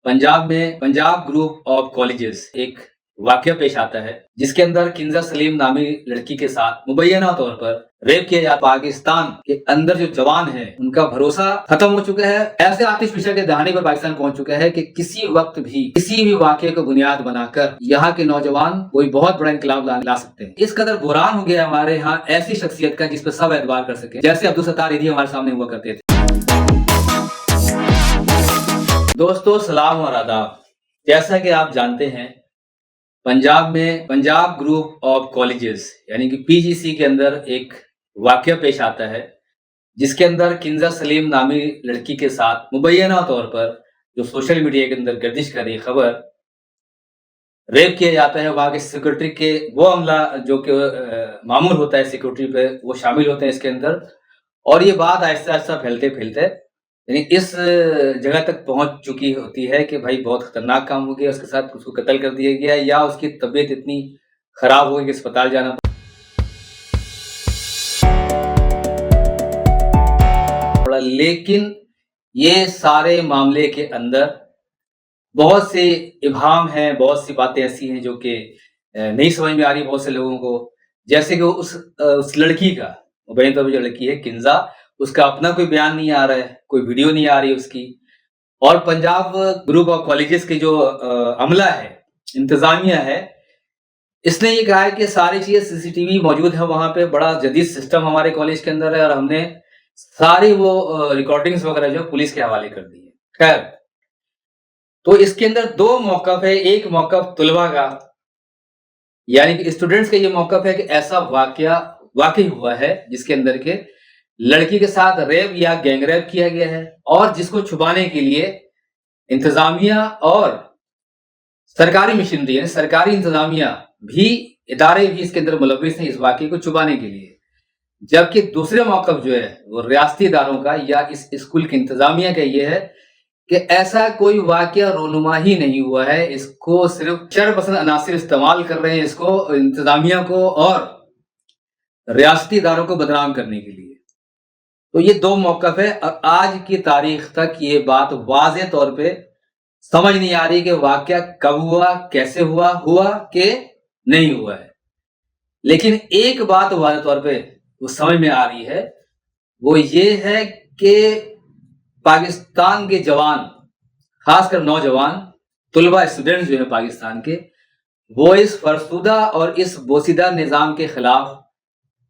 पंजाब में Punjab group of colleges एक वाकया पेश आता है जिसके अंदर किंजा सलीम नामी लड़की के साथ मुबैना तौर पर रेप किया जाता। पाकिस्तान के अंदर जो जवान है उनका भरोसा खत्म हो चुका है। ऐसे आतिश फिशर के दहाने पर पाकिस्तान पहुंच चुका है कि किसी वक्त भी किसी भी वाकये को बुनियाद बनाकर यहाँ के नौजवान कोई बहुत बड़ा इनकलाब ला सकते हैं। इस कदर बुरान हो गया हमारे यहाँ ऐसी शख्सियत का जिस पर सब एतबार कर सके, जैसे अब्दुल सत्तार ईदी हमारे सामने हुआ करते थे। दोस्तों सलाम और आदाब। जैसा कि आप जानते हैं पंजाब में पंजाब ग्रुप ऑफ कॉलेजेस यानी कि पीजीसी के अंदर एक वाकया पेश आता है जिसके अंदर किंजा सलीम नामी लड़की के साथ मुबैना तौर पर जो सोशल मीडिया के अंदर गर्दिश कर रही खबर रेप किया जाता है। वहाँ के सिक्योरिटी के वो अमला जो कि मामूर होता है सिक्योरिटी पे वो शामिल होते हैं इसके अंदर, और ये बात आहिस्ता आहिस्ता फैलते फैलते यानी इस जगह तक पहुंच चुकी होती है कि भाई बहुत खतरनाक काम हो गया, उसके साथ उसको कत्ल कर दिया गया या उसकी तबीयत इतनी खराब हो गई कि अस्पताल जाना पड़ा। लेकिन ये सारे मामले के अंदर बहुत से इबाम हैं, बहुत सी बातें ऐसी हैं जो कि नहीं समझ में आ रही बहुत से लोगों को। जैसे कि उस लड़की का मुबैना तौर पर जो लड़की है किंजा, उसका अपना कोई बयान नहीं आ रहा है, कोई वीडियो नहीं आ रही उसकी, और पंजाब ग्रुप ऑफ कॉलेजेस की जो अमला है, इंतजामिया है, इसने ये कहा है कि सारी चीजें सीसीटीवी मौजूद है वहां पे, बड़ा जदीद सिस्टम हमारे कॉलेज के अंदर है और हमने सारी वो रिकॉर्डिंग्स वगैरह जो पुलिस के हवाले कर दी है। खैर, तो इसके अंदर दो मौकफ है। एक मौकफ तुलबा का यानी कि स्टूडेंट्स का ये मौकफ है कि ऐसा वाकया वाकई हुआ है जिसके अंदर के लड़की के साथ रेप या गैंगरेप किया गया है और जिसको छुपाने के लिए इंतजामिया और सरकारी मशीनरी यानी सरकारी इंतजामिया भी, इदारे भी इसके अंदर मुलविस हैं इस वाकये को छुपाने के लिए। जबकि दूसरे मौकफ जो है वो रियासती इदारों का या इस स्कूल की इंतजामिया का ये है कि ऐसा कोई वाकया रोनुमा ही नहीं हुआ है, इसको सिर्फ शरपसंद अनासिर इस्तेमाल कर रहे हैं इसको, इंतजामिया को और रियासती इदारों को बदनाम करने के लिए। तो ये दो मौकफ है और आज की तारीख तक ये बात वाज़े तौर पे समझ नहीं आ रही कि वाकया कब हुआ, कैसे हुआ कि नहीं हुआ है। लेकिन एक बात वाज़े तौर पे वो समझ में आ रही है, वो ये है कि पाकिस्तान के जवान, खासकर नौजवान तुलबा स्टूडेंट्स जो है पाकिस्तान के, वो इस फरसुदा और इस बोसीदा निज़ाम के खिलाफ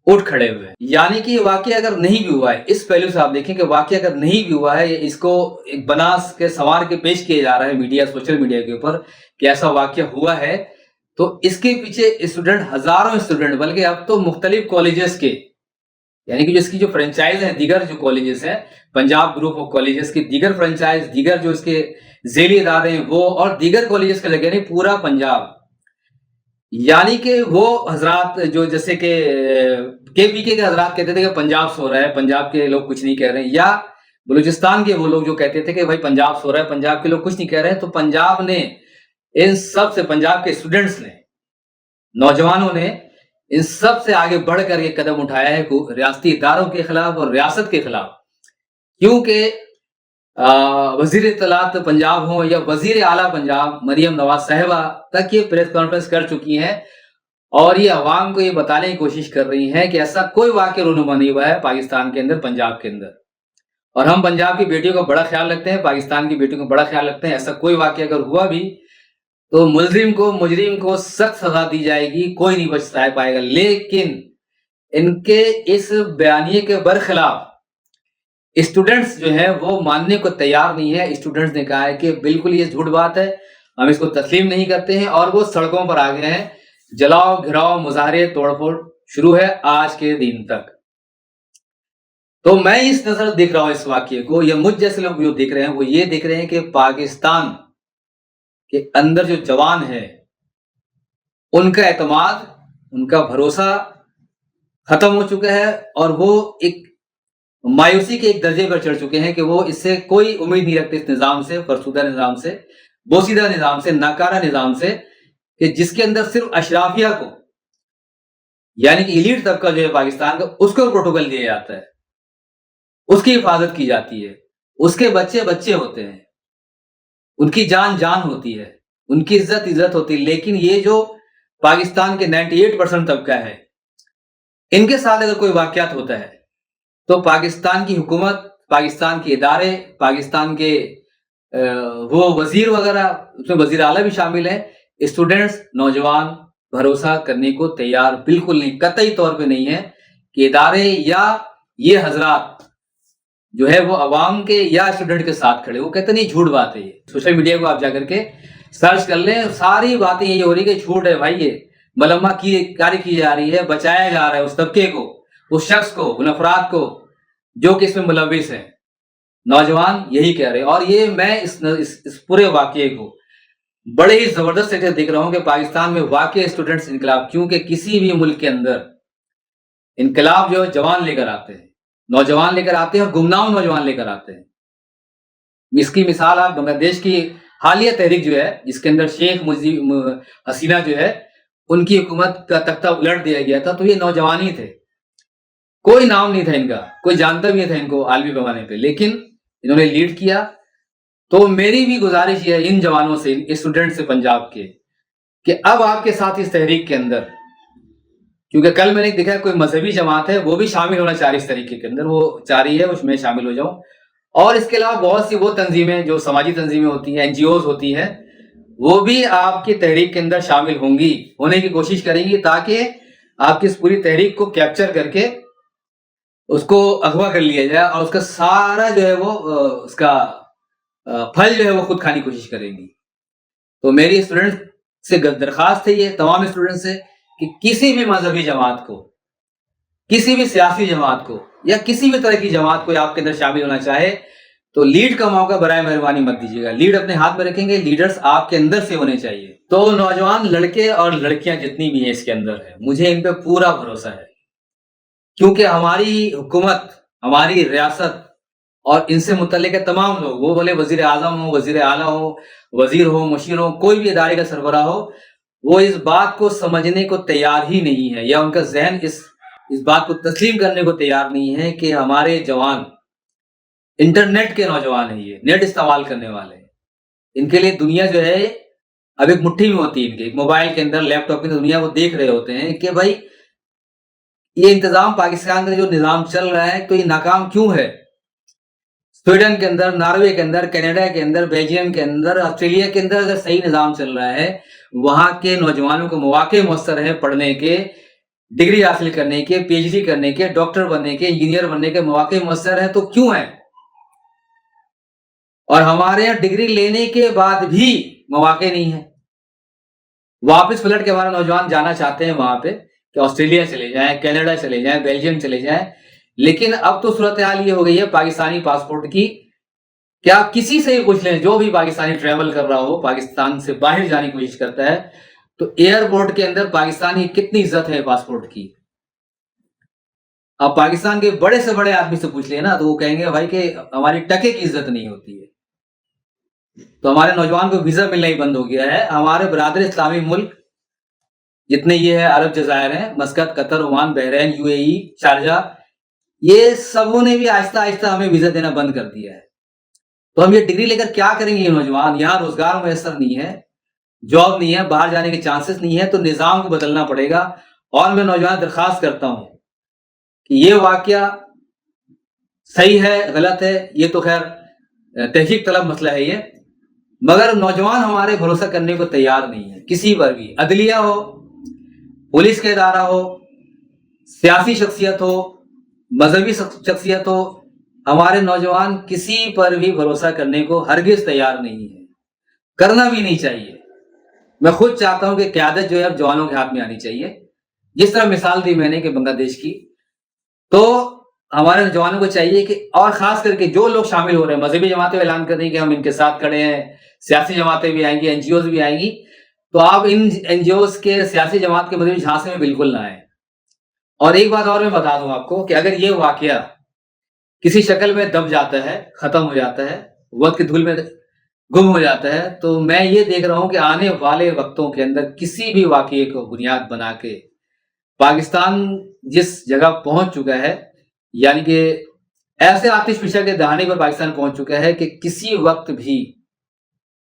उठ खड़े हुए हैं। यानी कि वाकया अगर नहीं भी हुआ है, इस पहलू से आप देखें कि वाकया अगर नहीं भी हुआ है, इसको एक बनास के सवार के पेश किया जा रहा है मीडिया, सोशल मीडिया के ऊपर कि ऐसा वाकया हुआ है, तो इसके पीछे स्टूडेंट, हजारों स्टूडेंट, बल्कि अब तो मुख्तलिफ कॉलेजेस के यानी कि इसकी जो फ्रेंचाइज है, दीगर जो कॉलेजेस हैं पंजाब ग्रुप ऑफ कॉलेजेस की दीगर फ्रेंचाइज, दीगर जो इसके झेली इदारे हैं वो, और दीगर कॉलेजेस के लगे नहीं पूरा पंजाब, यानी कि वो हजरात जो जैसे कि केपीके के हजरात कहते थे कि पंजाब सो रहा है, पंजाब के लोग कुछ नहीं कह रहे हैं, या बलूचिस्तान के वो लोग जो कहते थे कि भाई पंजाब सो रहा है, पंजाब के लोग कुछ नहीं कह रहे हैं, तो पंजाब ने इन सब से, पंजाब के स्टूडेंट्स ने, नौजवानों ने इन सब से आगे बढ़कर ये कदम उठाया है रियासती इदारों के खिलाफ और रियासत के खिलाफ। क्योंकि वजीर इत्तलात पंजाब हो या वजीर आला पंजाब मरियम नवाज साहिबा तक ये प्रेस कॉन्फ्रेंस कर चुकी हैं और ये अवाम को ये बताने की कोशिश कर रही हैं कि ऐसा कोई वाकया रोनुमा नहीं हुआ है पाकिस्तान के अंदर, पंजाब के अंदर, और हम पंजाब की बेटियों का बड़ा ख्याल रखते हैं, पाकिस्तान की बेटियों का बड़ा ख्याल रखते हैं। ऐसा कोई वाकया अगर हुआ भी तो मुजरिम को सख्त सजा दी जाएगी, कोई नहीं बच पाएगा। लेकिन इनके इस बयानिए के बरखिलाफ स्टूडेंट्स जो है वो मानने को तैयार नहीं है। स्टूडेंट्स ने कहा है कि बिल्कुल ये झूठ बात है, हम इसको तस्लीम नहीं करते हैं, और वो सड़कों पर आ गए हैं। जलाओ, घिराओ, मुजाहरे, तोड़फोड़ शुरू है आज के दिन तक। तो मैं इस नजर देख रहा हूं इस वाकये को, या मुझ जैसे लोग जो देख रहे हैं वो ये देख रहे हैं कि पाकिस्तान के अंदर जो जवान है उनका एतमाद, उनका भरोसा खत्म हो चुका है और वो एक मायूसी के एक दर्जे पर चढ़ चुके हैं कि वो इससे कोई उम्मीद नहीं रखते, इस निजाम से, फरसुदा निजाम से, बोसीदा निजाम से, नाकारा निजाम से, कि जिसके अंदर सिर्फ अशराफिया को यानी कि इलीट तबका जो है पाकिस्तान का, उसको प्रोटोकॉल दिया जाता है, उसकी हिफाजत की जाती है, उसके बच्चे बच्चे होते हैं, ان کی جان جان ہوتی ہے, ان کی عزت عزت ہوتی ہے. لیکن یہ جو پاکستان کے 98% طبقہ ہے, ان کے ساتھ اگر کوئی واقعات ہوتا ہے تو پاکستان کی حکومت, پاکستان کے ادارے, پاکستان کے وہ وزیر وغیرہ, اس میں وزیر اعلیٰ بھی شامل ہیں, اسٹوڈنٹس, نوجوان بھروسہ کرنے کو تیار بالکل نہیں, قطعی طور پہ نہیں ہے کہ ادارے یا یہ حضرات جو ہے وہ عوام کے یا اسٹوڈنٹ کے ساتھ کھڑے. وہ کہتے نہیں, جھوٹ بات ہے. یہ سوشل میڈیا کو آپ جا کر کے سرچ کر لیں, ساری باتیں یہ ہو رہی کہ جھوٹ ہے بھائی, یہ ملمہ کی جا رہی ہے, بچایا جا رہا ہے اس طبقے کو, اس شخص کو, ان افراد کو جو کہ اس میں ملوث ہیں. نوجوان یہی کہہ رہے ہیں. اور یہ میں اس پورے واقعے کو بڑے ہی زبردست سے دیکھ رہا ہوں کہ پاکستان میں واقع اسٹوڈنٹس انقلاب, کیونکہ کسی بھی ملک کے اندر انقلاب جو جوان لے کر آتے ہیں, نوجوان لے کر آتے ہیں, اور گمنام نوجوان لے کر آتے ہیں. اس کی مثال آپ بنگلہ دیش کی حالیہ تحریک جو ہے, جس کے اندر شیخ حسینہ جو ہے, ان کی حکومت کا تختہ الٹ دیا گیا تھا, تو یہ نوجوان ہی تھے, کوئی نام نہیں تھا ان کا, کوئی جانتا بھی نہیں تھا ان کو عالمی پیمانے پہ, لیکن انہوں نے لیڈ کیا. تو میری بھی گزارش ہے ان جوانوں سے, اسٹوڈنٹ سے پنجاب کے, کہ اب آپ کے ساتھ اس تحریک کے اندر, کیونکہ کل میں نے دیکھا کوئی مذہبی جماعت ہے وہ بھی شامل ہونا چاہ رہی اس طریقے کے اندر, وہ چاہ رہی ہے اس میں شامل ہو جاؤں. اور اس کے علاوہ بہت سی وہ تنظیمیں جو سماجی تنظیمیں ہوتی ہیں, NGOs ہوتی ہیں, وہ بھی آپ کی تحریک کے اندر شامل ہوں گی, ہونے کی کوشش کریں گی, تاکہ آپ کی اس پوری تحریک کو کیپچر کر کے اس کو اغوا کر لیا جائے, اور اس کا سارا جو ہے وہ اس کا پھل جو ہے وہ خود کھانے کی کوشش کریں گی. تو میری اسٹوڈنٹ سے درخواست ہے, یہ تمام اسٹوڈنٹ سے, کہ کسی بھی مذہبی جماعت کو, کسی بھی سیاسی جماعت کو, یا کسی بھی طرح کی جماعت کو آپ کے اندر شامل ہونا چاہے تو لیڈ کا موقع برائے مہربانی مت دیجیے گا. لیڈ اپنے ہاتھ میں رکھیں گے, لیڈرز آپ کے اندر سے ہونے چاہیے. تو نوجوان لڑکے اور لڑکیاں جتنی بھی ہیں اس کے اندر ہے, مجھے ان پہ پورا بھروسہ ہے, کیونکہ ہماری حکومت, ہماری ریاست اور ان سے متعلق تمام لوگ, وہ بولے وزیر اعظم ہو, وزیر اعلیٰ ہو, وزیر ہو, مشیر ہو, کوئی بھی ادارے کا سربراہ ہو, وہ اس بات کو سمجھنے کو تیار ہی نہیں ہے, یا ان کا ذہن اس بات کو تسلیم کرنے کو تیار نہیں ہے کہ ہمارے جوان انٹرنیٹ کے نوجوان ہیں, یہ نیٹ استعمال کرنے والے ہیں. ان کے لیے دنیا جو ہے اب ایک مٹھی میں ہوتی ہے, ان کے ایک موبائل کے اندر, لیپ ٹاپ کے دنیا وہ دیکھ رہے ہوتے ہیں کہ بھائی یہ انتظام پاکستان کا جو نظام چل رہا ہے تو یہ ناکام کیوں ہے. سویڈن کے اندر, ناروے کے اندر, کینیڈا کے اندر, بیلجیم کے اندر, آسٹریلیا کے اندر اگر صحیح نظام چل رہا ہے, وہاں کے نوجوانوں کو مواقع میسر ہیں پڑھنے کے, ڈگری حاصل کرنے کے, PhD کرنے کے, ڈاکٹر بننے کے, انجینئر بننے کے مواقع میسر ہیں, تو کیوں ہیں؟ اور ہمارے یہاں ڈگری لینے کے بعد بھی مواقع نہیں ہے. واپس پلٹ کے ہمارے نوجوان جانا چاہتے ہیں وہاں پہ, کہ آسٹریلیا چلے جائیں, کینیڈا چلے جائیں, بیلجیم چلے جائیں, لیکن اب تو صورتحال یہ ہو گئی ہے پاکستانی پاسپورٹ کی, کہ آپ کسی سے ہی پوچھ لیں, جو بھی پاکستانی ٹریول کر رہا ہو, پاکستان سے باہر جانے کی کوشش کرتا ہے, تو ایئرپورٹ کے اندر پاکستانی کتنی عزت ہے پاسپورٹ کی. آپ پاکستان کے بڑے سے بڑے آدمی سے پوچھ لیں نا, تو وہ کہیں گے بھائی کہ ہماری ٹکے کی عزت نہیں ہوتی ہے. تو ہمارے نوجوان کو ویزا ملنا ہی بند ہو گیا ہے. ہمارے برادر اسلامی ملک جتنے یہ ہے, عرب جزائر ہیں, مسقط, قطر, عمان, بحرین, UAE, شارجہ, یہ سبوں نے بھی آہستہ آہستہ ہمیں ویزا دینا بند کر دیا ہے. تو ہم یہ ڈگری لے کر کیا کریں گے؟ یہ نوجوان, یہاں روزگار میسر نہیں ہے, جاب نہیں ہے, باہر جانے کے چانسز نہیں ہے, تو نظام کو بدلنا پڑے گا. اور میں نوجوان درخواست کرتا ہوں کہ یہ واقعہ صحیح ہے, غلط ہے, یہ تو خیر تحقیق طلب مسئلہ ہے یہ, مگر نوجوان ہمارے بھروسہ کرنے کو تیار نہیں ہے کسی پر بھی. عدلیہ ہو, پولیس کا ادارہ ہو, سیاسی شخصیت ہو, مذہبی شخصیت ہو, ہمارے نوجوان کسی پر بھی بھروسہ کرنے کو ہرگز تیار نہیں ہے, کرنا بھی نہیں چاہیے. میں خود چاہتا ہوں کہ قیادت جو ہے اب جوانوں کے ہاتھ میں آنی چاہیے. جس طرح مثال دی میں نے کہ بنگلہ دیش کی, تو ہمارے نوجوانوں کو چاہیے کہ, اور خاص کر کے جو لوگ شامل ہو رہے ہیں, مذہبی جماعتیں اعلان کر دیں کہ ہم ان کے ساتھ کھڑے ہیں, سیاسی جماعتیں بھی آئیں گی, NGOs بھی آئیں گی, تو آپ ان NGOs کے, سیاسی جماعت کے مذہبی جھانسے میں بالکل نہ آئیں. اور ایک بات اور میں بتا دوں آپ کو, کہ اگر یہ واقعہ کسی شکل میں دب جاتا ہے, ختم ہو جاتا ہے, وقت کی دھول میں گم ہو جاتا ہے, تو میں یہ دیکھ رہا ہوں کہ آنے والے وقتوں کے اندر کسی بھی واقعے کو بنیاد بنا کے پاکستان جس جگہ پہنچ چکا ہے, یعنی کہ ایسے آتش فشاں کے دہانے پر پاکستان پہنچ چکا ہے کہ کسی وقت بھی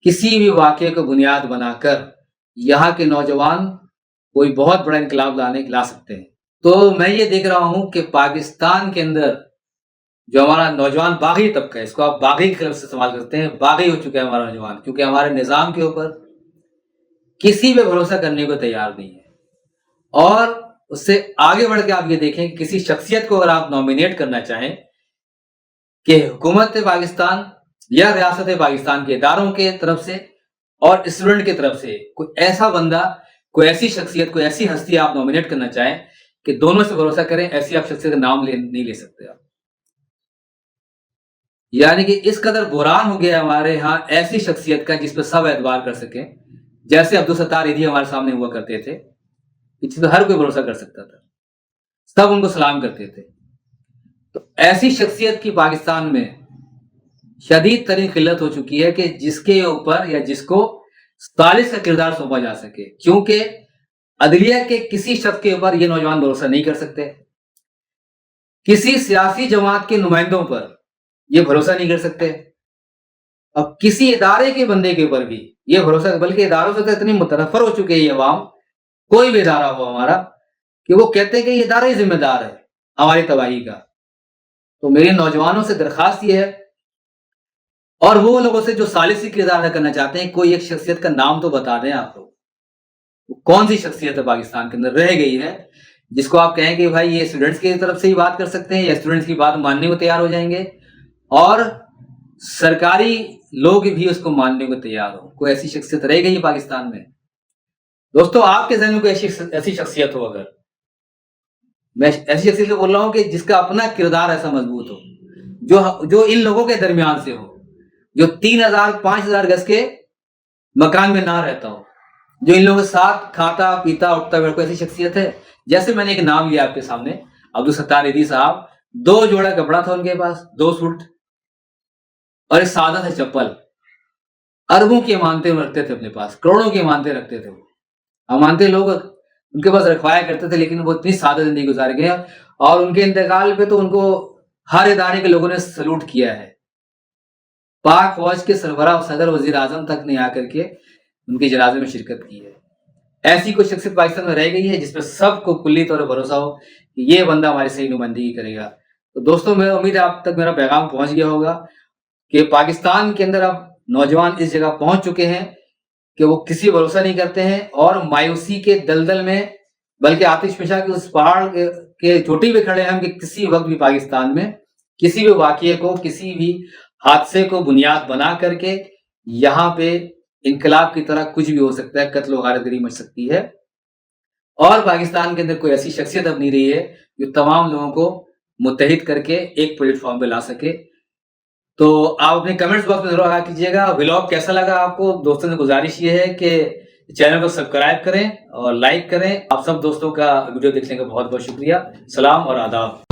किसी भी वाक़ये को बुनियाद बनाकर यहाँ के नौजवान कोई बहुत बड़ा इनकलाब ला सकते हैं। तो मैं ये देख रहा हूँ कि पाकिस्तान के अंदर जो हमारा नौजवान बागी तबका है, इसको आप बागी के लफ्ज़ से इस्तेमाल करते हैं, बागी हो चुका है हमारा नौजवान, क्योंकि हमारे निज़ाम के ऊपर किसी पे भरोसा करने को तैयार नहीं है। और उससे आगे बढ़ के आप ये देखें कि किसी शख्सियत को अगर आप नॉमिनेट करना चाहें कि हुकूमत पाकिस्तान या रियासत पाकिस्तान के इदारों के तरफ से और स्टूडेंट की तरफ से कोई ऐसा बंदा, कोई ऐसी शख्सियत, कोई ऐसी हस्ती आप नॉमिनेट करना चाहें कि दोनों से भरोसा करें, ऐसी आप शख्सियत का नाम नहीं ले सकते आप। यानी कि इस कदर बुहरान हो गया हमारे यहाँ ऐसी शख्सियत का जिस पर सब एतबार कर सकें, जैसे अब्दुल सत्तार ईदी हमारे सामने हुआ करते थे, जिस पर हर कोई भरोसा कर सकता था, सब उनको सलाम करते थे। तो ऐसी शख्सियत की पाकिस्तान में शदीद तरीन किल्लत हो चुकी है कि जिसके ऊपर या जिसको सालिस का किरदार सौंपा जा सके, क्योंकि अदलिया के किसी शख्स के ऊपर ये नौजवान भरोसा नहीं कर सकते, किसी सियासी जमात के नुमाइंदों पर ये भरोसा नहीं कर सकते, अब किसी इदारे के बंदे के ऊपर भी ये भरोसा, बल्कि इदारों से तो इतनी मुतनफर हो चुके हैं ये अवाम, कोई भी इदारा हो हमारा, कि वो कहते हैं कि ये इदारा ही जिम्मेदार है हमारी तबाही का। तो मेरे नौजवानों से दरखास्त ये है, और वो लोगों से जो सालिसी किरदार अदा करना चाहते हैं, कोई एक शख्सियत का नाम तो बता दें आप लोग, कौन सी शख्सियत है पाकिस्तान के अंदर रह गई है जिसको आप कहें कि भाई ये स्टूडेंट्स की तरफ से ही बात कर सकते हैं या स्टूडेंट्स की बात मानने को तैयार हो जाएंगे और सरकारी लोग भी उसको मानने को तैयार हो। कोई ऐसी शख्सियत रह गई है पाकिस्तान में? दोस्तों, आपके जहन में कोई ऐसी शख्सियत हो, अगर मैं ऐसी शख्सियत बोल रहा हूं कि जिसका अपना किरदार ऐसा मजबूत हो, जो इन लोगों के दरमियान से हो, जो 3000-5000 गज के मकान में ना रहता हो, जो इन लोगों के साथ खाता पीता उठता बैठता, ऐसी शख्सियत है। जैसे मैंने एक नाम लिया आपके सामने, अब्दुल सत्तार ईदी साहब, 2 जोड़ा कपड़ा था उनके पास, 2 सूट और एक सादा सा चप्पल। अरबों की अमानतें रखते थे अपने पास, करोड़ों की अमानतें रखते थे। अमानतें लोग उनके पास रखवाया करते थे, लेकिन वो इतनी सादा जिंदगी गुजार गए और उनके इंतकाल पे तो उनको हर इदारे के लोगों ने सलूट किया है। पाक फौज के सरबराह सदर वजीर आजम तक ने आकर के उनके जनाजे में शिरकत की है। ऐसी कोई शख्सियत पाकिस्तान में रह गई है जिसपे सबको कुल्ली तौर पर भरोसा हो कि ये बंदा हमारी सही नुमाइंदगी करेगा। तो दोस्तों, मैं उम्मीद है आप तक मेरा पैगाम पहुंच गया होगा कि पाकिस्तान के अंदर अब नौजवान इस जगह पहुंच चुके हैं कि वो किसी भरोसा नहीं करते हैं और मायूसी के दलदल में, बल्कि आतिशफशा के उस पहाड़ के चोटी पे खड़े हैं हम कि किसी वक्त भी पाकिस्तान में किसी भी वाकये को, किसी भी हादसे को बुनियाद बना करके यहाँ पे इनकलाब की तरह कुछ भी हो सकता है, कत्ल गारतगरी मच सकती है। और पाकिस्तान के अंदर कोई ऐसी शख्सियत अब नहीं रही है जो तमाम लोगों को मुत्तहिद करके एक प्लेटफॉर्म पे ला सके। तो आप अपने कमेंट्स बॉक्स में जरूर आगाह कीजिएगा। व्लॉग कैसा लगा आपको? दोस्तों से गुजारिश ये है कि चैनल को सब्सक्राइब करें और लाइक करें। आप सब दोस्तों का वीडियो देखने का बहुत बहुत शुक्रिया। सलाम और आदाब।